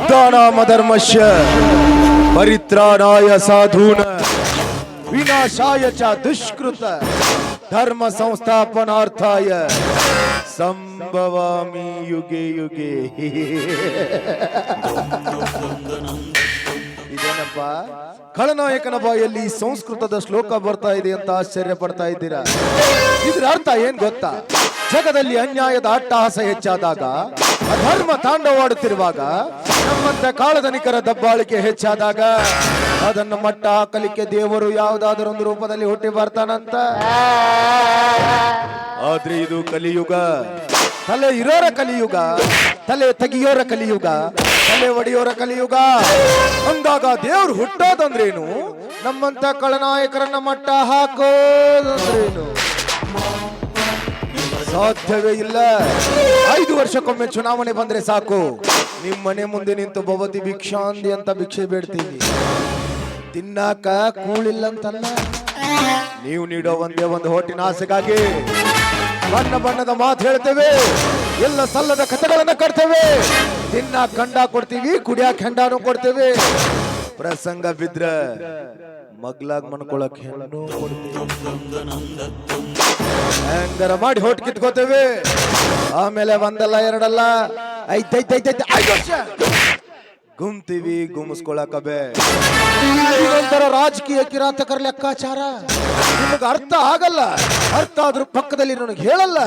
ಅಭ್ಯುತ್ಥಾನಮಧರ್ಮಸ್ಯ ಪರಿತ್ರಾಣಾಯ ಸಾಧೂನ ವಿನಾಶಾಯ ಚ ದುಷ್ಕೃತ ಧರ್ಮ ಸಂಸ್ಥಾಪನಾರ್ಥಾಯ ಸಂಭವಾಮಿ ಯುಗೆ ಯುಗೆ. ಇದೇನಪ್ಪ ಖಳನಾಯಕನ ಬಾಯಲ್ಲಿ ಸಂಸ್ಕೃತದ ಶ್ಲೋಕ ಬರ್ತಾ ಇದೆ ಅಂತ ಆಶ್ಚರ್ಯ ಪಡ್ತಾ ಇದ್ದೀರಾ? ಇದ್ರ ಅರ್ಥ ಏನ್ ಗೊತ್ತಾ? ಜಗದಲ್ಲಿ ಅನ್ಯಾಯದ ಅಟ್ಟಹಾಸ ಹೆಚ್ಚಾದಾಗ, ಅಧರ್ಮ ತಾಂಡವಾಡುತ್ತಿರುವಾಗ, ನಮ್ಮಂತ ಕಾಳಧನಿಕರ ದಬ್ಬಾಳಿಕೆ ಹೆಚ್ಚಾದಾಗ ಅದನ್ನು ಮಟ್ಟ ಹಾಕಲಿಕ್ಕೆ ದೇವರು ಯಾವುದಾದರೊಂದು ರೂಪದಲ್ಲಿ ಹುಟ್ಟಿ ಬರ್ತಾನಂತ. ಆದ್ರೆ ಇದು ಕಲಿಯುಗ. ತಲೆ ಇರೋರ ಕಲಿಯುಗ, ತಲೆ ತೆಗಿಯೋರ ಕಲಿಯುಗ, ತಲೆ ಒಡೆಯೋರ ಕಲಿಯುಗ. ಅಂದಾಗ ದೇವ್ರು ಹುಟ್ಟೋದಂದ್ರೇನು? ನಮ್ಮಂತ ಖಳನಾಯಕರನ್ನ ಮಟ್ಟ ಹಾಕೋದಂದ್ರೇನು? ಸಾಧ್ಯವೇ ಇಲ್ಲ. 5 ವರ್ಷಕ್ಕೊಮ್ಮೆ ಚುನಾವಣೆ ಬಂದ್ರೆ ಸಾಕು, ನಿಮ್ ಮನೆ ಮುಂದೆ ನಿಂತು ಭವತಿ ಭಿಕ್ಷಾಂದಿ ಅಂತ ಭಿಕ್ಷೆ ಬೇಡ್ತೀವಿ. ತಿನ್ನಾಕ ಕೂಳಿಲ್ಲ ಅಂತಲ್ಲ, ನೀವು ನೀಡೋ ಒಂದೇ ಒಂದು ಹೋಟಿನ ಆಸೆಗಾಗಿ ಬಣ್ಣ ಬಣ್ಣದ ಮಾತು ಹೇಳ್ತೇವೆ, ಎಲ್ಲ ಸಲ್ಲದ ಕಥೆಗಳನ್ನ ಕಟ್ತೇವೆ, ತಿನ್ನ ಕಂಡ ಕೊಡ್ತೀವಿ, ಕುಡಿಯಾಕ ಹೆಂಡಾನು ಕೊಡ್ತೇವೆ, ಪ್ರಸಂಗ ಬಿದ್ರ ಮಗ್ಲಾಗ್ ಮನ್ಕೊಳಕ್ ಹೆಣ್ಣು ಕೊಡ್ತೀವಿ. ಹೆಂಗರ ಮಾಡಿ ಹೊಟ್ ಕಿತ್ಕೋತೇವೆ. ಆಮೇಲೆ ಒಂದಲ್ಲ ಎರಡಲ್ಲ 5 ವರ್ಷ ಗುಮ್ತೀವಿ, ಗುಮ್ಸ್ಕೊಳಕಬೆ. ಇದೊಂಥರ ರಾಜಕೀಯ ಕಿರಾತಕರ ಲೆಕ್ಕಾಚಾರ. ನಿಮಗೆ ಅರ್ಥ ಆಗಲ್ಲ, ಅರ್ಥ ಆದ್ರೂ ಪಕ್ಕದಲ್ಲಿ ನನಗೆ ಹೇಳಲ್ಲ,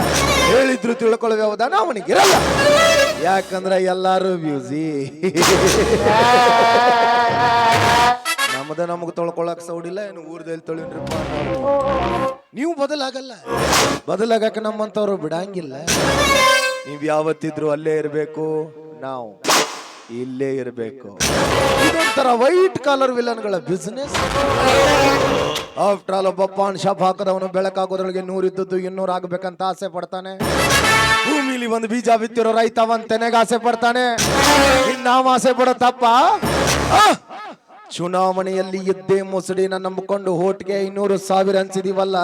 ಹೇಳಿದ್ರು ತಿಳ್ಕೊಳ್ಳೋ ವ್ಯವಧಾನ ಅವನಿಗಿರಲ್ಲ. ಯಾಕಂದ್ರೆ ಎಲ್ಲಾರು ಬ್ಯೂಸಿ. ನಮಗೆ ತೊಳ್ಕೊಳಕ್ ಸೌಡಿಲ್ಲ, ಏನು ಊರದಲ್ಲಿ ತೊಳಿನ್ರಪ್ಪ. ನೀವು ಬದಲಾಗಲ್ಲ, ಬದಲಾಗಕ್ಕೆ ನಮ್ಮಂತವ್ರು ಬಿಡಂಗಿಲ್ಲ. ನೀವ್ ಯಾವತ್ತಿದ್ರು ಅಲ್ಲೇ ಇರ್ಬೇಕು, ನಾವು ಇಲ್ಲೇ ಇರಬೇಕು. ಇದೊಂಥರ ವೈಟ್ ಕಾಲರ್ ವಿಲನ್ಗಳ ಬಿಸ್ನೆಸ್. ಆಫ್ಟರ್ ಆಲ್ ಒಬ್ಬ ಪಾನ್ ಶಾಪ್ ಹಾಕದವನು ಬೆಳಕಾಗೋದ್ರೊಳಗೆ 100 ಇದ್ದದ್ದು 200 ಆಗ್ಬೇಕಂತ ಆಸೆ ಪಡ್ತಾನೆ. ಭೂಮಿಲಿ ಒಂದು ಬೀಜ ಬಿತ್ತಿರೋ ರೈತ ಅವನ್ ತೆನೆಗೆ ಆಸೆ ಪಡ್ತಾನೆ. ನಾವು ಆಸೆ ಪಡೋ ತಪ್ಪ? ಚುನಾವಣೆಯಲ್ಲಿ ಇದ್ದೇ ಮುಸುಡಿನ ನಂಬಿಕೊಂಡು ಹೋಟ್ಗೆ 500,000 ಅನ್ಸಿದೀವಲ್ಲ,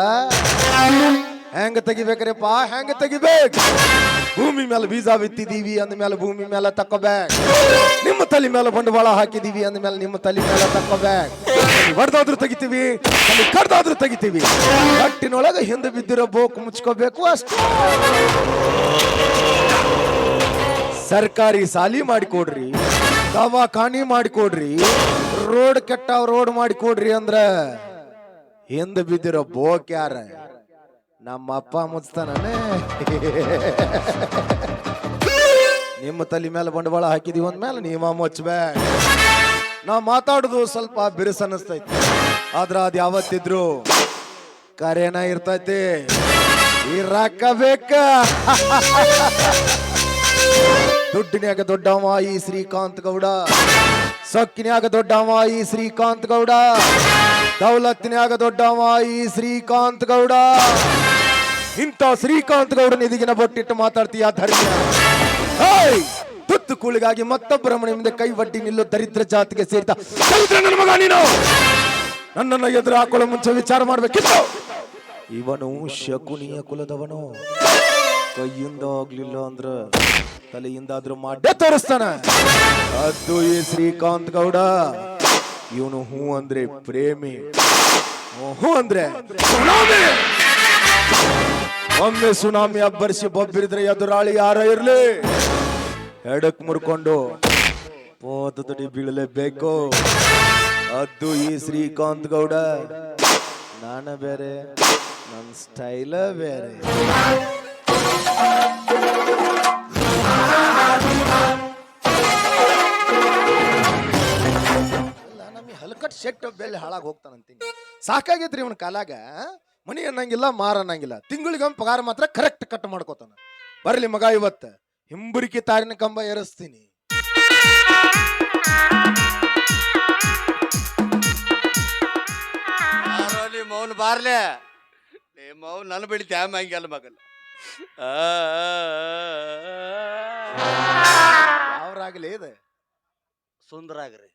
ಹೆಂಗ ತೆಗಿಬೇಕ್ರಪ್ಪ? ಹೆಂಗ ತೆಗಿಬೇಕು? ಭೂಮಿ ಮೇಲೆ ಬೀಜ ಬಿತ್ತಿದೀವಿ ಅಂದ್ಮೇಲೆ ಭೂಮಿ ಮೇಲೆ ತಕ್ಕೋಬೇಕು. ನಿಮ್ಮ ತಲೆ ಮೇಲೆ ಬಂಡವಾಳ ಹಾಕಿದೀವಿ ಅಂದ್ಮೇಲೆ ನಿಮ್ಮ ತಲೆ ಮೇಲೆ ತಕ್ಕೋಬೇಕು. ಹೊಡೆದಾದ್ರೂ ತೆಗಿತೀವಿ, ಕಡ್ದಾದ್ರೂ ತೆಗಿತೀವಿ. ಕಟ್ಟಿನೊಳಗೆ ಹಿಂದೆ ಬಿದ್ದಿರೋ ಬೋಕ್ ಮುಚ್ಕೋಬೇಕು ಅಷ್ಟೇ. ಸರ್ಕಾರಿ ಸಾಲಿ ಮಾಡಿಕೊಡ್ರಿ, ದವಾಖಾನಿ ಮಾಡಿಕೊಡ್ರಿ, ರೋಡ್ ಕೆಟ್ಟ ರೋಡ್ ಮಾಡಿಕೊಡ್ರಿ ಅಂದ್ರ ಹಿಂದೆ ಬಿದ್ದಿರೋ ಬೋಕ್ ಯಾರ? ನಮ್ಮ ಅಪ್ಪ ಮುಚ್ತಾನೇ. ನಿಮ್ಮ ತಲೆ ಮೇಲೆ ಬಂಡವಾಳ ಹಾಕಿದೀವಿ ಅಂದ್ಮೇಲೆ ನೀವ ಮುಚ್ಚಬೇಕು. ನಾ ಮಾತಾಡುದು ಸ್ವಲ್ಪ ಬಿರುಸ ಅನಿಸ್ತೈತಿ, ಆದ್ರ ಅದ್ ಯಾವತ್ತಿದ್ರು ಕರೆನ ಇರ್ತೈತಿ. ಇರಾಕ ಬೇಕ. ದುಡ್ಡಿನ್ಯಾಗ ದೊಡ್ಡವ ಈ ಶ್ರೀಕಾಂತ್ ಗೌಡ, ಸೊಕ್ಕಿನ್ಯಾಗ ದೊಡ್ಡವ ಈ ಶ್ರೀಕಾಂತ್ ಗೌಡ, ದೌಲತ್ತಿನ್ಯಾಗ ದೊಡ್ಡವ ಈ ಶ್ರೀಕಾಂತ್ ಗೌಡ. ಇಂಥ ಶ್ರೀಕಾಂತ್ ಗೌಡನ ಎದಿಗಿನ ಬೊಟ್ಟಿಟ್ಟು ಮಾತಾಡ್ತೀಯ ಧರ್ಮ? ತುತ್ತು ಕೂಳಿಗಾಗಿ ಮತ್ತೊಬ್ಬರ ಮನೆ ಮುಂದೆ ಕೈ ಒಡ್ಡಿ ನಿಲ್ಲೋ ದರಿದ್ರ ಜಾತಿಗೆ ಸೇರಿದ ನನ್ನ ಮಗ ನೀನು. ನನ್ನನ್ನು ಎದುರು ಹಾಕೊಳ್ಳೋ ಮುಂಚೆ ವಿಚಾರ ಮಾಡ್ಬೇಕಿತ್ತು. ಇವನು ಶಕುನಿಯ ಕುಲದವನು. ಕೈಯಿಂದ ಆಗ್ಲಿಲ್ಲ ಅಂದ್ರ ತಲೆಯಿಂದಾದ್ರೂ ಮಾಡೇ ತೋರಿಸ್ತಾನ. ಅದು ಈ ಶ್ರೀಕಾಂತ್ ಗೌಡ. ಇವನು ಹೂ ಅಂದ್ರೆ ಪ್ರೇಮಿ, ಹೂ ಅಂದ್ರೆ ಸುನಾಮಿ. ಒಮ್ಮೆ ಸುನಾಮಿ ಅಬ್ಬರಿಸಿ ಬೊಬ್ಬಿರಿದ್ರೆ ಎದುರಾಳಿ ಯಾರ ಇರ್ಲಿ ಎಡಕ್ ಮುರ್ಕೊಂಡು ಪೋತಡಿ ಬೀಳಲೇಬೇಕು. ಅದು ಈ ಶ್ರೀಕಾಂತ್ ಗೌಡ. ನಾನ ಬೇರೆ, ನನ್ನ ಸ್ಟೈಲ ಬೇರೆ. ಹಲ್ಕಟ್ ಶೆಟ್ ಬೆಲೆ ಹಾಳಾಗಿ ಹೋಗ್ತಾನಂತೀನಿ. ಸಾಕಾಗೈತ್ರಿ ಇವನ್ ಕಾಲಾಗ. ಮನಿ ಅನ್ನಂಗಿಲ್ಲ, ಮಾರ ಅನ್ನಂಗಿಲ್ಲ. ತಿಂಗಳಿಗೊಮ್ಮೆ ಪಗಾರ ಮಾತ್ರ ಕರೆಕ್ಟ್ ಕಟ್ ಮಾಡ್ಕೋತಾನ. ಬರ್ಲಿ ಮಗ, ಇವತ್ತ ಹಿಂಬುರಿಕಿ ತಾರಿನ ಕಂಬ ಏರಿಸ್ತೀನಿ. ಮೌನ್ ಬಾರ್ಲೆ ಮೌನ್ ನನ್ನ ಬಿಡಿ ತ್ಯಾಮ ಹಂಗೆಲ್ಲ ಮಗಲ್ಲ. ಯಾವ್ರಾಗಲಿ ಇದೆ ಸುಂದರಾಗ್ರಿ.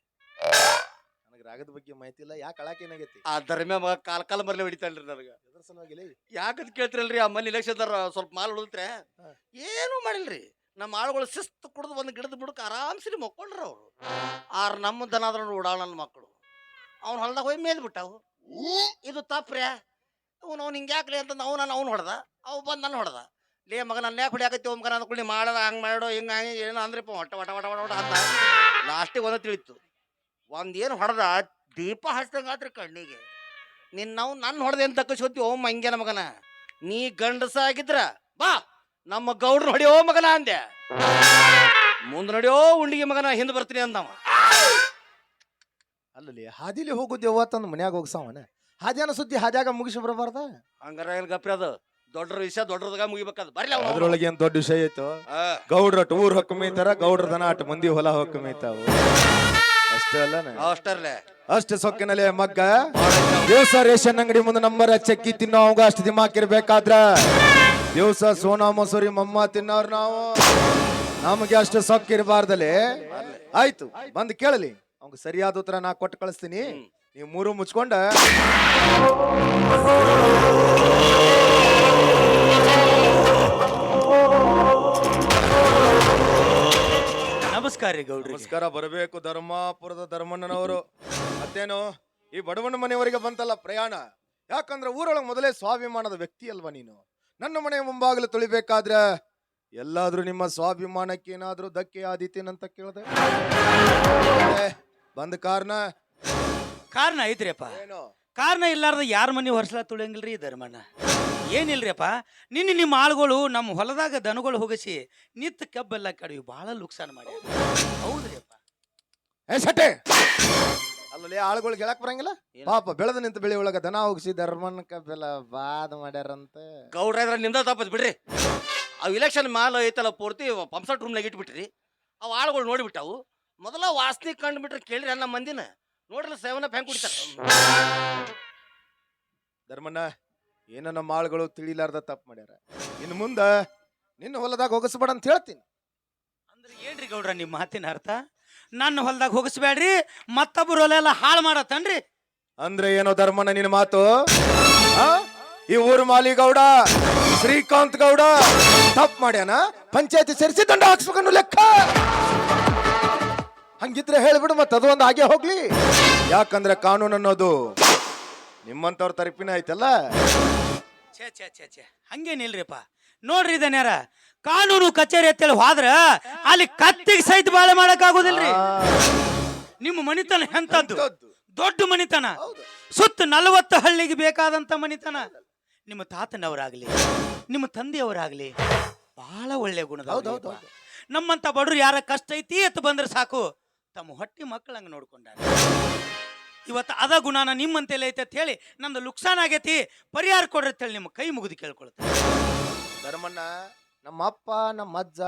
ನನಗೆ ರಾಗದ ಬಗ್ಗೆ ಮಾಹಿತಿ ಇಲ್ಲ. ಯಾಕೆ ಅಳಾಕೇನಾಗೈತಿ? ಆ ಧರ್ಮ ಮಗ ಕಾಲ ಮರ್ಲೆ ಹೊಡಿತಾನ್ರಿ ನನಗ. ಯಾಕಂತ ಕೇಳ್ತಿರಲ್ರಿ, ಆ ಮನೆ ಇಲೆಕ್ಷನ್ ಸ್ವಲ್ಪ ಮಾಲ್ ಉಳಿದ್ರೆ ಏನು ಮಾಡಿಲ್ರಿ. ನಮ್ಮ ಆಳುಗಳು ಶಿಸ್ತು ಕುಡಿದು ಒಂದು ಗಿಡದ ಬಿಡಕ್ಕೆ ಆರಾಮ್ಸಿರಿ ಮಕ್ಕೊಂಡ್ರ ಅವರು ನಮ್ಮ ದನ ಆದ್ರೂ ಓಡಾಳ ನನ್ನ ಮಕ್ಕಳು ಅವ್ನು ಹೊಲ್ದಾಗ ಹೋಗಿ ಮೇಲ್ ಬಿಟ್ಟವು ಇದು ತಪ್ಪ್ರೆ ಅವ್ನು ಹಿಂಗೆ ಯಾಕ್ಲಿ ಅಂತಂದು ಅವ್ನು ಹೊಡೆದ ಅವು ಬಂದು ನನ್ನ ಹೊಡೆದ ಲೇ ಮಗ ನನ್ನ ಯಾಕೆ ಹೊಡಿಯಾಕತ್ತಿ ಮಗ ಅಂದ್ಕೊಳ್ಳಿ ಮಾಡೋದ ಹಂಗೆ ಮಾಡೋ ಹಿಂಗೆ ಹಂಗೆ ಏನು ಅಂದ್ರಪ್ಪ ಒಟ್ಟ ವಟ ವಟ ವಟ ವಟ ಅಂತ ಲಾಸ್ಟಿಗೆ ಒಂದು ತಿಳಿತು ಒಂದೇನು ಹೊಡೆದ ದೀಪ ಹಚ್ದಂಗೆ ಆತ್ರಿ ಕಣ್ಣಿಗೆ ನಾವು ನನ್ನ ಹೊಡೆದೆ ಅಂತ ತಕ್ಕಿಸ್ಕೊತಿ ಓ ಮಂಗ್ಯನ ಮಗನ ನೀ ಗಂಡಸ ಆಗಿದ್ರ ಬಾ ನಮ್ಮ ಗೌಡ್ರು ಹೊಡಿಯೋ ಮಗನ ಅಂದೆ ಮುಂದೆ ನಡಿಯೋ ಉಂಡಿಗೆ ಮಗನ ಹಿಂದೆ ಬರ್ತೀನಿ ಅಂದವ ಅಲ್ಲಲ್ಲಿ ಹಾದಿಲಿ ಹೋಗುದು ಯಾವತ್ತಂದು ಮನ್ಯಾಗ ಹೋಗ್ಸಾವನ ಹಾದ್ಯಾನ ಸುದ್ದಿ ಹಾದ್ಯಾಗ ಮುಗಿಸಿ ಬರಬಾರ್ದ ಹಂಗಾರ ಗಪ್ರಿ ಅದು ದೊಡ್ಡ ವಿಷಯ ದೊಡ್ಡದಾಗ ಮುಗಿಬೇಕದು ಬರ್ಲಿ ಅವ್ನು. ಅದ್ರೊಳಗೆ ಏನ್ ದೊಡ್ಡ ವಿಷಯ ಐತು ಗೌಡ್ರ ಅಟ್ ಊರ್ ಹೊಕ್ಕ ಮೇಯ್ತಾರ ಗೌಡ್ರ ದನ ಅಟ್ ಮಂದಿ ಹೊಲ ಹೊಕ್ಕ ಮೇಯ್ತಾವ ಅಷ್ಟೇ ಅಲ್ಲನ ಅಷ್ಟರ್ಲೆ ಅಷ್ಟು ಸೊಕ್ಕಿನಲ್ಲಿ ಮಗ್ಗ ದಿವಸ ರೇಷನ್ ಅಂಗಡಿ ಮುಂದೆ ನಂಬರ್ ಚಕ್ಕಿ ತಿನ್ನೋ ಅವಾಗ ಅಷ್ಟು ದಿಮಾಕ್ ಇರ್ಬೇಕಾದ್ರ ದಿವಸ ಸೋನಾ ಮೊಸರಿ ಮಮ್ಮ ತಿನ್ನೋರ್ ನಾವು ನಮಗೆ ಅಷ್ಟು ಸೊಕ್ಕ ಇರಬಾರ್ದಲ್ಲಿ ಆಯ್ತು ಬಂದ್ ಕೇಳಲಿ ಅವ್ಗ ಸರಿಯಾದ ಉತ್ತರ ನಾ ಕೊಟ್ಟು ಕಳಿಸ್ತೀನಿ ನೀವು ಮೂರು ಮುಚ್ಕೊಂಡ ನಮಸ್ಕಾರ ರೀ ಗೌಡ್ರಿ. ನಮಸ್ಕಾರ. ಬರಬೇಕು ಧರ್ಮಾಪುರದ ಧರ್ಮಣ್ಣನವರು. ಮತ್ತೇನು ಈ ಬಡವಣ್ಣ ಮನೆಯವರಿಗೆ ಬಂತಲ್ಲ ಪ್ರಯಾಣ, ಯಾಕಂದ್ರೆ ಊರೊಳಗೆ ಮೊದಲೇ ಸ್ವಾಭಿಮಾನದ ವ್ಯಕ್ತಿ ಅಲ್ವಾ ನೀನು. ನನ್ನ ಮನೆಯ ಮುಂಭಾಗಲು ತುಳಿಬೇಕಾದ್ರೆ ಎಲ್ಲಾದ್ರೂ ನಿಮ್ಮ ಸ್ವಾಭಿಮಾನಕ್ಕೆ ಏನಾದ್ರೂ ಧಕ್ಕೆ ಆದೀತೇನಂತ ಕೇಳ್ದೆ. ಬಂದ ಕಾರಣ ಐತ್ರಿಯಪ್ಪ. ಏನು ಕಾರಣ ಇಲ್ಲಾರ್ದ ಯಾರ ಮನೆ ಹೊರಸ್ಲಾ ತುಳಿಯಂಗಿಲ್ರಿ ಧರ್ಮಣ್ಣ. ಏನಿಲ್ರಿಯಪ್ಪ, ನಿನ್ನೆ ನಿಮ್ಮ ಆಳುಗಳು ನಮ್ಮ ಹೊಲದಾಗ ದನಗಳು ಹೋಗಿಸಿ ನಿತ್ತ ಕಬ್ಬೆಲ್ಲ ಕಡಿವಿ ಭಾಳ ಲುಕ್ಸಾನ್ ಮಾಡ್ಯಾರ. ಹೌದ್ರಿಯಪ್ಪ. ಸಟ್ಟೆ ಅಲ್ಲಲ್ಲಿ ಆಳುಗಳು ಗೆಳಕ್ ಬರಂಗಿಲ್ಲ ಪಾಪ. ಬೆಳೆದ ನಿಂತ ಬೆಳೆ ಒಳಗ ದನ ಹೋಗಿಸಿ ಧರ್ಮಣ್ಣಕ ಬೆಲ್ಲ ಬಾದ್ ಮಾಡ್ಯಾರಂತ. ಗೌಡ್ರ ಇದ್ರ ನಿಮ್ದ ತಪ್ಪದ್ ಬಿಡ್ರಿ. ಅವು ಇಲೆಕ್ಷನ್ ಮಾಲ್ ಐತಲ್ಲ ಪೂರ್ತಿ ಪಂಪ್ಸೆಟ್ ರೂಮ್ನಾಗ ಇಟ್ಬಿಟ್ರಿ. ಅವು ಆಳುಗಳು ನೋಡಿಬಿಟ್ಟವು. ಮೊದಲ ವಾಸನೆ ಕಂಡು ಬಿಟ್ರೆ ಕೇಳ್ರಿ ಅನ್ನ ಮಂದಿನ ನೋಡ್ರಿ ಸೇವನ ಹೆಂಗ್ ಕುಡಿತಾರ. ಧರ್ಮಣ್ಣ ಏನ ನಮ್ಮ ಆಳುಗಳು ತಿಳಿಲಾರ್ದ ತಪ್ಪು ಮಾಡ್ಯಾರ. ಇನ್ನು ಮುಂದ ನಿನ್ನ ಹೊಲದಾಗ ಹೋಗಿಸ್ಬೇಡ ಅಂತ ಹೇಳ್ತೀನಿ. ಅಂದ್ರೆ ಏನ್ರಿ ಗೌಡ್ರ ನಿಮ್ಮ ಮಾತಿನ ಅರ್ಥ? ನನ್ನ ಹೊಲದಾಗ ಹೋಗಿಸ್ಬೇಡ್ರಿ, ಮತ್ತೊಬ್ಬರ ಹೊಲ ಎಲ್ಲ ಹಾಳು ಮಾಡತ್ತನ್ರಿ. ಅಂದ್ರೆ ಏನೋ ಧರ್ಮಣ್ಣ ನಿನ್ನ ಮಾತು? ಆ? ಈ ಊರು ಮಾಲಿಗೌಡ ಶ್ರೀಕಾಂತ್ ಗೌಡ ತಪ್ಪು ಮಾಡ್ಯಾನ, ಪಂಚಾಯತಿ ಸೇರಿಸಿ ದಂಡ ಹಾಕ್ಸ್ಬೇಕನ್ನು ಲೆಕ್ಕ. ಹಂಗಿದ್ರೆ ಹೇಳ್ಬಿಡು, ಮತ್ತೆ ಅದು ಒಂದು ಹಾಗೆ ಹೋಗ್ಲಿ. ಯಾಕಂದ್ರೆ ಕಾನೂನು ಅನ್ನೋದು ನಿಮ್ಮಂತವ್ರ ತರಪಿನ ಐತಲ್ಲ. ಛೇ ಛೇ ಛೇ ಛೇ ಹಂಗೇನಿಲ್ರಿಪ್ಪ. ನೋಡ್ರಿ ದನ್ಯಾರ, ಕಾನೂನು ಕಚೇರಿ ಅಂತೇಳಿ ಹೋದ್ರ ಅಲ್ಲಿ ಕತ್ತಿಗೆ ಸಹಿತ ಬಾಳೆ ಮಾಡಕ್ ಆಗೋದಿಲ್ರಿ. ನಿಮ್ಮ ಮನಿತನ ಎಂತದ್ದು ದೊಡ್ಡ ಮನಿತನ, ಸುತ್ತ 40 ಹಳ್ಳಿಗೆ ಬೇಕಾದಂತ ಮನಿತನ. ನಿಮ್ಮ ತಾತನವರಾಗ್ಲಿ ನಿಮ್ಮ ತಂದೆಯವರಾಗ್ಲಿ ಬಹಳ ಒಳ್ಳೆ ಗುಣದ. ನಮ್ಮಂತ ಬಡ್ರು ಯಾರ ಕಷ್ಟ ಐತಿ ಅಂತ ಬಂದ್ರೆ ಸಾಕು, ತಮ್ಮ ಹೊಟ್ಟಿ ಮಕ್ಕಳಂಗ ನೋಡ್ಕೊಂಡಾರ. ಇವತ್ತು ಅದ ಗುಣನ ನಿಮ್ಮಂತೆಲ್ಲ ಐತೆ ಅಂತ ಹೇಳಿ ನಂದು ಲುಕ್ಸಾನ್ ಆಗೈತಿ, ಪರಿಹಾರ ಕೊಡ್ರಿ ಅಂತ ಹೇಳಿ ನಿಮ್ಮ ಕೈ ಮುಗಿದು ಕೇಳ್ಕೊಳ್ತಾರೆ. ಧರ್ಮಣ್ಣ ನಮ್ಮ ಅಪ್ಪ ನಮ್ಮ ಅಜ್ಜ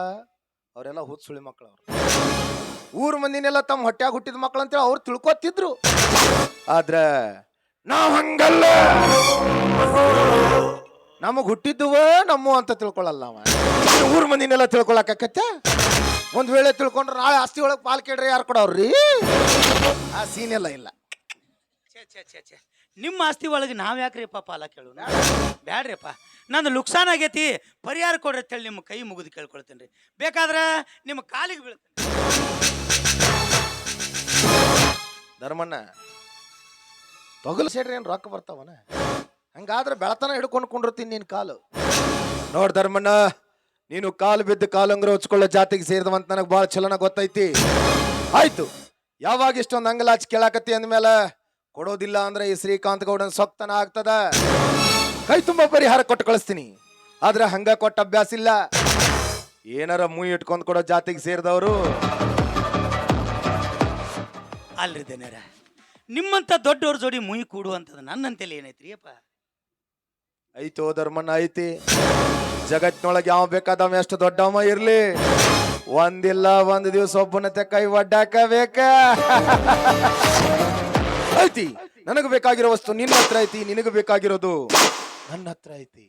ಅವರೆಲ್ಲ ಹುಚ್ಚುಳಿ ಮಕ್ಕಳು. ಅವ್ರು ಊರ್ ಮಂದಿನೆಲ್ಲ ತಮ್ಮ ಹೊಟ್ಯಾಗ ಹುಟ್ಟಿದ ಮಕ್ಕಳು ಅಂತೇಳಿ ಅವ್ರು ತಿಳ್ಕೊತಿದ್ರು. ಆದ್ರ ನಾವ್ ಹಂಗಲ್ಲ, ನಮಗ್ ಹುಟ್ಟಿದ್ದುವ ನಮ್ಮ ಅಂತ ತಿಳ್ಕೊಳಲ್ಲ ನಾವ. ಊರ್ ಮಂದಿನೆಲ್ಲ ತಿಳ್ಕೊಳಕತ್ತೆ. ಒಂದ್ ವೇಳೆ ತಿಳ್ಕೊಂಡ್ರೆ ನಾಳೆ ಆಸ್ತಿ ಒಳಗ್ ಪಾಲ್ ಕೇಳ್ರಿ ಯಾರು ಕೊಡವ್ರಿ? ಆ ಸೀನ್ ಎಲ್ಲ ಇಲ್ಲ. ನಿಮ್ಮ ಆಸ್ತಿ ಒಳಗೆ ನಾವ್ ಯಾಕ್ರಿ ಪಾಲ ಕೇಳು? ಬ್ಯಾಡ್ರಿಪ್ಪ, ನಂದು ಲುಕ್ಸಾನ್ ಆಗೈತಿ, ಪರಿಹಾರ ಕೊಡ್ರಿ ಅಂತೇಳಿ ನಿಮ್ಮ ಕೈ ಮುಗಿದು ಕೇಳ್ಕೊಳ್ತೇನೆ. ಬೇಕಾದ್ರೆ ನಿಮ್ಮ ಕಾಲಿಗೆ ಬೀಳ್ತೇನೆ. ಧರ್ಮಣ್ಣ ತೊಗಲು ಸೇಡ್ರಿ ಏನ್ ರೊಕ್ಕ ಬರ್ತಾವನ? ಹಂಗಾದ್ರೆ ಬೆಳತನ ಹಿಡ್ಕೊಂಡು ಕುಂಡಿರ್ತೀನಿ ನಿನ್ ಕಾಲು. ನೋಡ್ ಧರ್ಮಣ್ಣ, ನೀನು ಕಾಲು ಬಿದ್ದು ಕಾಲಂಗ್ರ ಹೊಚ್ಕೊಳ್ಳೋ ಜಾತಿಗೆ ಸೇರಿದವಂತ ನನಗೆ ಭಾಳ ಚಲನ ಗೊತ್ತೈತಿ. ಆಯ್ತು, ಯಾವಾಗ ಇಷ್ಟೊಂದು ಅಂಗಲಾಚಿ ಕೇಳಾಕತ್ತಿ ಅಂದ್ಮೇಲೆ ಕೊಡೋದಿಲ್ಲ ಅಂದ್ರೆ ಈ ಶ್ರೀಕಾಂತ್ ಗೌಡನ್ ಸೊಕ್ತನ ಆಗ್ತದ. ಕೈ ತುಂಬಾ ಪರಿಹಾರ ಕೊಟ್ಟು ಕಳಿಸ್ತೀನಿ. ಆದ್ರೆ ಹಂಗ ಕೊಟ್ಟ ಅಭ್ಯಾಸ ಇಲ್ಲ. ಏನಾರ ಮುಯಿ ಇಟ್ಕೊಂಡ್ ಕೊಡೋ ಜಾತಿಗೆ ಸೇರಿದವರು ಅಲ್ರಿ ದನ್ಯಾರ, ನಿಮ್ಮಂತ ದೊಡ್ಡವ್ರ ಜೋಡಿ ಮುಯಿ ಕೂಡುವಂಥದ್ದು ನನ್ನಂತೆಲ್ಲ ಏನೈತ್ರಿ ಅಪ್ಪ? ಐತೋ ಧರ್ಮಣ್ಣ ಐತಿ. ಜಗತ್ತಿನೊಳಗೆ ಯಾವ ಬೇಕಾದವ ಎಷ್ಟು ದೊಡ್ಡವ ಇರ್ಲಿ, ಒಂದಿಲ್ಲ ಒಂದ್ ದಿವಸ ಒಬ್ಬನತೆ ಕೈ ಒಡ್ಡಾಕ ಬೇಕ. ಐತಿ, ನನಗೆ ಬೇಕಾಗಿರೋ ವಸ್ತು ನಿನ್ನ ಹತ್ರ ಐತಿ, ನಿನಗೆ ಬೇಕಾಗಿರೋದು ನನ್ನ ಹತ್ರ ಐತಿ.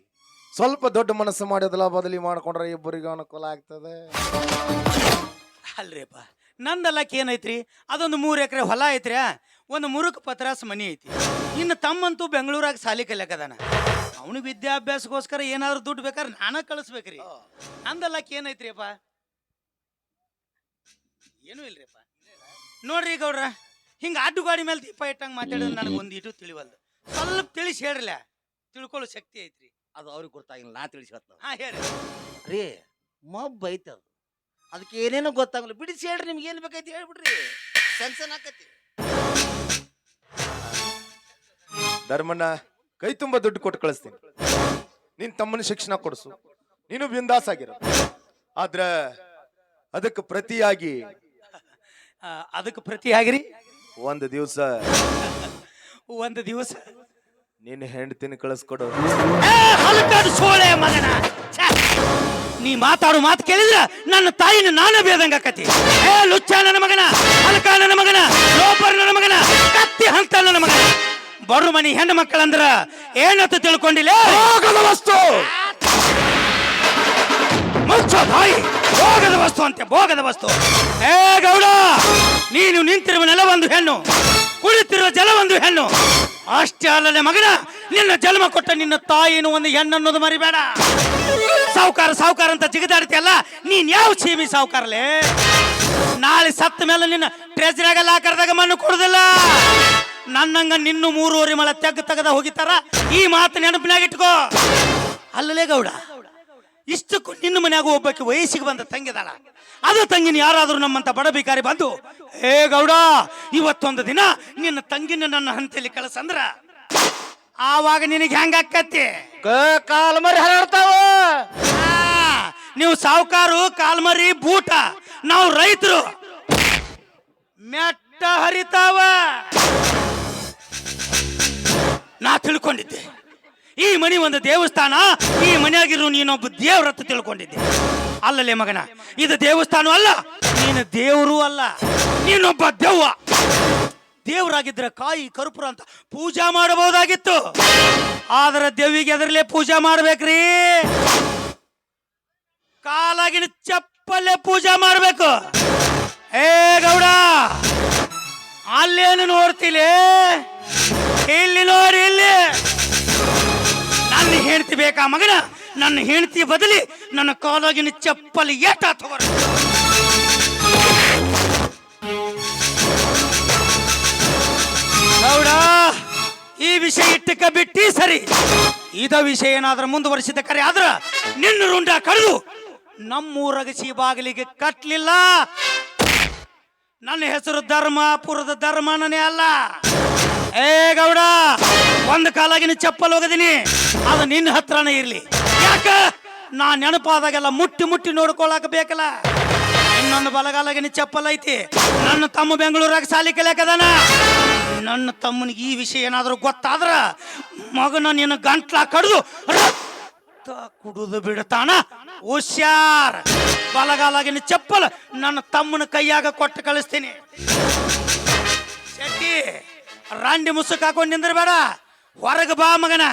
ಸ್ವಲ್ಪ ದೊಡ್ಡ ಮನಸ್ಸು ಮಾಡೋದಲ್ಲ, ಬದಲಿ ಮಾಡ್ಕೊಂಡ್ರೆ ಇಬ್ಬರಿಗೂ ಅನುಕೂಲ ಆಗ್ತದೆ. ಅಲ್ರಿಪ್ಪ, ನಂದಲ್ಲಕ್ಕೆ ಏನೈತ್ರಿ? ಅದೊಂದು 3 ಎಕರೆ ಹೊಲ ಐತ್ರಿ, ಒಂದು ಮುರುಕ್ ಪತ್ರಾಸ್ ಮನಿ ಐತಿ. ಇನ್ನು ತಮ್ಮಂತೂ ಬೆಂಗಳೂರಾಗ ಸಾಲಿ ಕಲಿಯಕದಾನ. ಅವನಿಗೆ ವಿದ್ಯಾಭ್ಯಾಸಕ್ಕೋಸ್ಕರ ಏನಾದ್ರು ದುಡ್ಡು ಬೇಕಾದ್ರೆ ನಾನ ಕಳಿಸ್ಬೇಕ್ರಿ. ನಂದಲ್ಲಕ್ಕೆ ಏನೈತ್ರಿ ಅಪ್ಪ? ಏನೂ ಇಲ್ರಿಪ್ಪ. ನೋಡ್ರಿ ಗೌಡ್ರ, ಹಿಂಗ ಅಡ್ಡು ಗಾಡಿ ಮೇಲೆ ದೀಪ ಇಟ್ಟಂಗ ಮಾತಾಡಿದ್ರೆ ನನಗೆ ಒಂದು ಇಟು ತಿಳಿವಲ್ದು. ಸ್ವಲ್ಪ ತಿಳಿಸಿ ಹೇಳ್ರಲ್ಲ, ತಿಳ್ಕೊಳ್ಳೋ ಶಕ್ತಿ ಐತ್ರಿ. ಅದು ಅವ್ರಿಗೆ ಗೊತ್ತಾಗಿಲ್ಲ, ನಾ ತಿಳಿಸಿ ಹೇಳ್ತಾವ ಹಾ ಹೇಳ್ರಿ. ರೀ. ಮಬ್ಬ ಐತೆ ಅದು, ಅದಕ್ಕೆ ಏನೇನೋ ಗೊತ್ತಾಗಲ್ಲ. ಬಿಡಿಸಿ ಹೇಳ್ರಿ, ನಿಮ್ಗೆ ಏನು ಬೇಕೈತಿ ಹೇಳ್ಬಿಡ್ರಿ, ಸೆನ್ಸನ್ ಆಕತಿ. ಧರ್ಮಣ್ಣ, ಕೈ ತುಂಬಾ ದುಡ್ಡು ಕೊಟ್ಟು ಕಳಿಸ್ತೀನಿ. ನಿನ್ ತಮ್ಮನ ಶಿಕ್ಷಣ ಕೊಡಿಸು, ನೀನು ಬಿಂದಾಸ್ ಆಗಿರೋ. ಆದ್ರ ಅದಕ್ಕೆ ಪ್ರತಿಯಾಗಿ ಅದಕ್ಕೆ ಪ್ರತಿಯಾಗಿರಿ ಒಂದು ದಿವಸ ಒಂದು ದಿವಸ ನಿನ್ನ ಹೆಂಡತಿನ ಕಳಿಸ್ಕೊಡು. ಹಲಕಾಡು ಸೋಳೆ ಮಗನ, ಛೆ! ನೀ ಮಾತಾಡು ಮಾತು ಕೇಳಿದ್ರ ನನ್ನ ತಾಯಿನ ನಾನೇ ಬೇದಂಗ ಆಕತಿ. ಲುಚ್ಚ ನನ್ನ ಮಗನ, ಹಲಕ ನನ್ನ ಮಗನ, ಲೋಪರ್ ನನ್ನ ಮಗನ, ಕತ್ತಿ ಹಂತ ನನ್ನ ಮಗನ. ಬಡು ಮನಿ ಹೆಣ್ಣು ಮಕ್ಕಳಂದ್ರ ಏನಂತ ತಿಳ್ಕೊಂಡಿಲ್ಲ. ಹೋಗದ ವಸ್ತು, ಮುಚ್ಚೋ ತಾಯಿ, ಭೋಗದ ವಸ್ತು ಅಂತೆ, ಭೋಗದ ವಸ್ತು. ಗೌಡ, ನೀನು ನಿಂತಿರುವ ನೆಲ ಒಂದು ಹೆಣ್ಣು, ಕುಳಿತಿರುವ ಜಲ ಒಂದು ಹೆಣ್ಣು. ಅಷ್ಟೇ ಅಲ್ಲದೆ ಮಗನ, ನಿನ್ನ ಜನ್ಮ ಕೊಟ್ಟ ನಿನ್ನ ತಾಯಿನ ಒಂದು ಹೆಣ್ಣು ಅನ್ನೋದು ಮರಿಬೇಡ. ಸಾವುಕಾರ ಸಾವುಕಾರ ಅಂತ ಜಿಗದಾಡ್ತಿಯಲ್ಲ, ನೀನ್ ಯಾವ ಸೀಮಿ ಸಾವುಕಾರಲೇ? ನಾಳೆ ಸತ್ತ ಮೇಲೆ ನಿನ್ನ ಟ್ರೆಜರಿಯಾಗ ಲಾಕರ್ದಾಗ ಮಣ್ಣು ಕೊಡುದಿಲ್ಲ. ನನ್ನಂಗ ನಿನ್ನು 3 ಮಳ ತೆಗದ ಹೋಗಿತಾರ. ಈ ಮಾತು ನೆನಪಿನಾಗ ಇಟ್ಕೋ. ಅಲ್ಲಲೇ ಗೌಡ, ಇಷ್ಟಕ್ಕೂ ನಿನ್ನ ಮನ್ಯಾಗ ಒಬ್ಬಕ್ಕೆ ವಯಸ್ಸಿಗೆ ಬಂದ ತಂಗಿದಾಳ. ಅದು ತಂಗಿನ ಯಾರಾದ್ರೂ ನಮ್ಮಂತ ಬಡ ಭಿಕಾರಿ ಬಂದು, ಗೌಡ ಇವತ್ತೊಂದು ದಿನ ನಿನ್ನ ತಂಗಿನ ನನ್ನ ಹಂತಲ್ಲಿ ಕಳಸಂದ್ರ ಆವಾಗ ನಿನಗೆ ಹೆಂಗ ಆಕತಿ? ಕಾಲ್ಮರಿ ಹರಡ್ತಾವ. ನೀವು ಸಾವುಕಾರು ಕಾಲ್ಮರಿ ಬೂಟ, ನಾವು ರೈತರು ಮೆಟ್ಟ ಹರಿತಾವ. ನಾ ತಿಳ್ಕೊಂಡಿದ್ದೆ ಈ ಮನಿ ಒಂದು ದೇವಸ್ಥಾನ, ಈ ಮನೆಯಾಗಿರು ನೀನೊಬ್ಬ ದೇವ್ರತ್ತ ತಿಳ್ಕೊಂಡಿದ್ದೆ. ಅಲ್ಲಲೇ ಮಗನ, ಇದು ದೇವಸ್ಥಾನ ಅಲ್ಲ, ನೀನು ದೇವರು ಅಲ್ಲ, ನೀನೊಬ್ಬ ದೆವ್ವ. ದೇವರಾಗಿದ್ರೆ ಕಾಯಿ ಕರ್ಪೂರ ಅಂತ ಪೂಜಾ ಮಾಡಬಹುದಾಗಿತ್ತು. ಆದ್ರೆ ದೆವ್ವಿಗೆ ಎದರ್ಲೆ ಪೂಜಾ ಮಾಡ್ಬೇಕ್ರಿ? ಕಾಲಾಗಿನ ಚಪ್ಪಲ್ಲೇ ಪೂಜಾ ಮಾಡ್ಬೇಕು. ಗೌಡ, ಅಲ್ಲೇನು ನೋಡ್ತಿಲೇ? ಇಲ್ಲಿ ನೋಡಿ, ಇಲ್ಲಿ ನನ್ನ ಹೆಂಡತಿ ಬೇಕಾ ಮಗನ? ನನ್ನ ಹೆಂಡತಿ ಬದಲಿ ನನ್ನ ಕಾಲಾಗಿನ ಚಪ್ಪಲಿ ಏಟ ತಗೋರ. ಗೌಡ, ಈ ವಿಷಯ ಇಟ್ಟಕ ಬಿಟ್ಟಿ ಸರಿ. ಇದ ವಿಷಯ ಏನಾದ್ರೂ ಮುಂದುವರಿಸಿದ ಕರೆ ಆದ್ರ ನಿನ್ನ ರುಂಡ ಕಳೆದು ನಮ್ಮೂರಗಸಿ ಬಾಗಿಲಿಗೆ ಕಟ್ಲಿಲ್ಲ. ನನ್ನ ಹೆಸರು ಧರ್ಮಪುರದ ಧರ್ಮನೇ ಅಲ್ಲ. ಗೌಡ, ಒಂದು ಕಾಲಾಗಿನ ಚಪ್ಪಲ್ ಹೋಗದಿನಿ, ಅದು ನಿನ್ನ ಹತ್ರನೇ ಇರ್ಲಿ. ಯಾಕ? ನಾ ನೆನಪಾದಾಗೆಲ್ಲ ಮುಟ್ಟಿ ಮುಟ್ಟಿ ನೋಡ್ಕೊಳಕ್ ಬೇಕಲ್ಲ. ಇನ್ನೊಂದು ಬಲಗಾಲಾಗಿನ ಚಪ್ಪಲ್ ಐತಿ. ನನ್ನ ತಮ್ಮ ಬೆಂಗಳೂರಾಗ ಸಾಲಿ ಕಲಿಯಾಕದಾನ. ನನ್ನ ತಮ್ಮನಿಗೆ ಈ ವಿಷಯ ಏನಾದ್ರೂ ಗೊತ್ತಾದ್ರ ಮಗನ ನಿನ್ನ ಗಂಟ್ಲ ಕಡ್ದು ರಕ್ತ ಕುಡಿದು ಬಿಡ್ತಾನ. ಹುಷಾರ್. ಬಲಗಾಲಾಗಿನ ಚಪ್ಪಲ್ ನನ್ನ ತಮ್ಮನ ಕೈಯಾಗ ಕೊಟ್ಟು ಕಳಿಸ್ತೀನಿ. ಶೆಟ್ಟಿ, ರಾಂಡಿ ಮುಸುಕ್ ಹಾಕೊಂಡು ನಿಂದ್ರಬೇಡ, ಹೊರಗೆ ಬಾ ಮಗನ.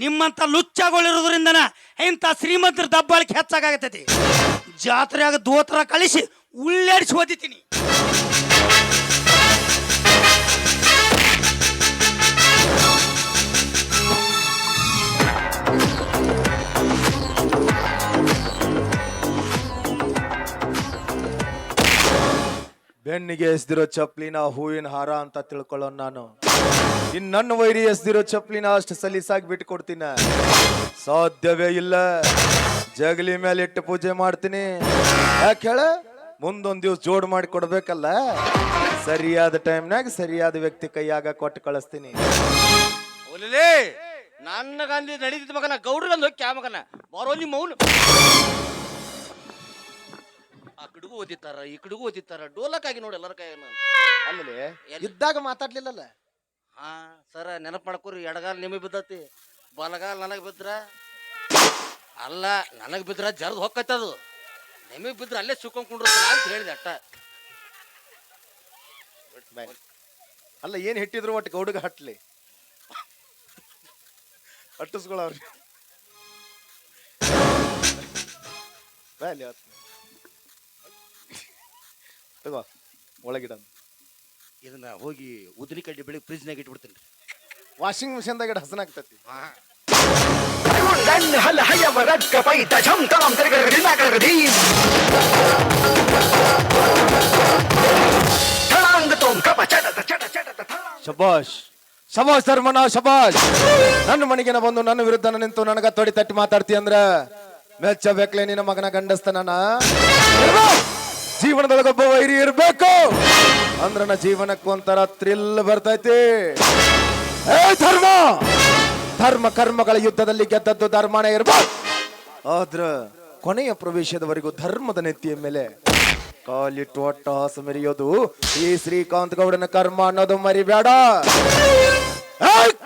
ನಿಮ್ಮಂತ ಲುಚ್ಚಗಳಿರೋದ್ರಿಂದನ ಇಂಥ ಶ್ರೀಮಂತರ ದಬ್ಬಾಳಿಕೆ ಹೆಚ್ಚಾಗತೈತಿ. ಜಾತ್ರೆಯಾಗ ದೋತ್ರ ಕಳಿಸಿ ಉಳ್ಳಾಡಿಸಿ ಓದಿತೀನಿ. ಬೆನ್ನಿಗೆ ಎಸ್ದಿರೋ ಚಪ್ಲಿನ ಹೂವಿನ ಹಾರ ಅಂತ ತಿಳ್ಕೊಳ್ಳೋ ನಾನು. ಇನ್ ನನ್ನ ವೈರಿ ಎಸ್ದಿರೋ ಚಪ್ಲಿನ ಅಷ್ಟು ಸಲೀಸಾಗಿ ಬಿಟ್ಟು ಕೊಡ್ತೀನ? ಸಾಧ್ಯವೇ ಇಲ್ಲ. ಜಗಲಿ ಮೇಲೆ ಇಟ್ಟು ಪೂಜೆ ಮಾಡ್ತೀನಿ. ಯಾಕೆ ಹೇಳ? ಮುಂದೊಂದ್ ದಿವ್ಸ ಜೋಡ್ ಮಾಡಿ ಕೊಡ್ಬೇಕಲ್ಲ. ಸರಿಯಾದ ಟೈಮ್ನಾಗ ಸರಿಯಾದ ವ್ಯಕ್ತಿ ಕೈಯಾಗ ಕೊಟ್ಟು ಕಳಿಸ್ತೀನಿ. ನನ್ನ ಗಾಂಧಿ ನಡೀತಿದ್ದ ಮಗನ, ಗೌಡ್ರಂದು ಕ್ಯಾ ಮಗನ ಬರೋ ನಿಮ್ಮ ಮೌನ. ಆ ಕಡೆಗೂ ಓದಿತ್ತಾರ, ಈ ಕಡೆಗೂ ಓದಿತ್ತಾರ. ಡೋಲಕ್ಕಾಗಿ ನೋಡಿ ಎಲ್ಲರ ಕೈ. ಆಮೇಲೆ ಇದ್ದಾಗ ಮಾತಾಡ್ಲಿಲ್ಲಲ್ಲ. ಹಾ ಸರ, ನೆನಪು ಮಾಡ್ಕೊರಿ. ಎಡಗಾಲ ನಿಮಗೆ ಬಿದ್ದತಿ, ಬಲಗಾಲ ನನಗೆ ಬಿದ್ರ ಅಲ್ಲ, ನನಗೆ ಬಿದ್ರ ಜರ್ದು ಹೊಕ್ಕತ್ತದು. ನಿಮಗೆ ಬಿದ್ರ ಅಲ್ಲೇ ಸುಕ್ಕೊಂಡ್ಕೊಂಡಿರ್ತಾನ ಅಂತ ಹೇಳಿದೆ ಅಟ್ಟ. ಅಲ್ಲ, ಏನ್ ಹಿಟ್ಟಿದ್ರು ಒಟ್ಟು ಗೌಡಗ ಹಟ್ಲಿ ಹಟ್ಟಿಸ್ಕೊಳವ್ರಿ. ತಗೋ ಒಳಗಿಡ. ಇದನ್ನ ಹೋಗಿ ಉದ್ರಿ ಕಡ್ಡಿ ಬೆಳಿಗ್ಗೆ ಫ್ರಿಜ್ನಾಗ ಇಟ್ಬಿಡ್ತೀನಿ. ವಾಷಿಂಗ್ ಮಿಷನ್ದಾಗ ಹಸನಾಗ್ತತಿ. ಹಾ هل هيا ورد كفيت جم تمام ترقدين قردين تلانغتوم كبا چட ಶಬಾಷ್ ಶಬಾಷ್ ಧರ್ಮಣ್ಣ ಶಬಾಷ್. ನನ್ನ ಮನೆಗೆ ಬಂದು ನನ್ನ ವಿರುದ್ಧ ನಿಂತು ನನಗ ತೊಡಿ ತಟ್ಟಿ ಮಾತಾಡ್ತಿ ಅಂದ್ರ ಮೆಚ್ಚಬೇಕ್ಲೆ ನಿನ್ನ ಮಗನ ಗಂಡಸ್ತನ. ಜೀವನದೊಳಗೊಬ್ಬ ವೈರಿ ಇರ್ಬೇಕು ಅಂದ್ರ ನನ್ನ ಜೀವನಕ್ಕೆ ಒಂಥರ ಥ್ರಿಲ್ ಬರ್ತೈತಿ. ಏ ಧರ್ಮ, ಧರ್ಮ ಕರ್ಮಗಳ ಯುದ್ಧದಲ್ಲಿ ಗೆದ್ದದ್ದು ಧರ್ಮನೇ ಇರ್ಬೇಕು. ಆದ್ರ ಕೊನೆಯ ಪ್ರವೇಶದವರೆಗೂ ಧರ್ಮದ ನೆತ್ತಿಯ ಮೇಲೆ ಕಾಲಿಟ್ಟು ಒಟ್ಟ ಹಾಸ ಮೆರೆಯೋದು ಈ ಶ್ರೀಕಾಂತ್ ಗೌಡನ ಕರ್ಮ ಅನ್ನೋದು ಮರಿಬೇಡ.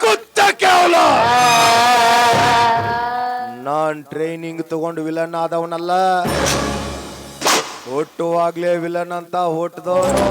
ಕುತ್ತ ಕೇವಲ ನಾನ್ ಟ್ರೈನಿಂಗ್ ತಗೊಂಡು ವಿಲನ್ ಆದವನಲ್ಲ, ಹುಟ್ಟುವಾಗ್ಲೇ ವಿಲನ್ ಅಂತ ಹುಟ್ಟದವನು.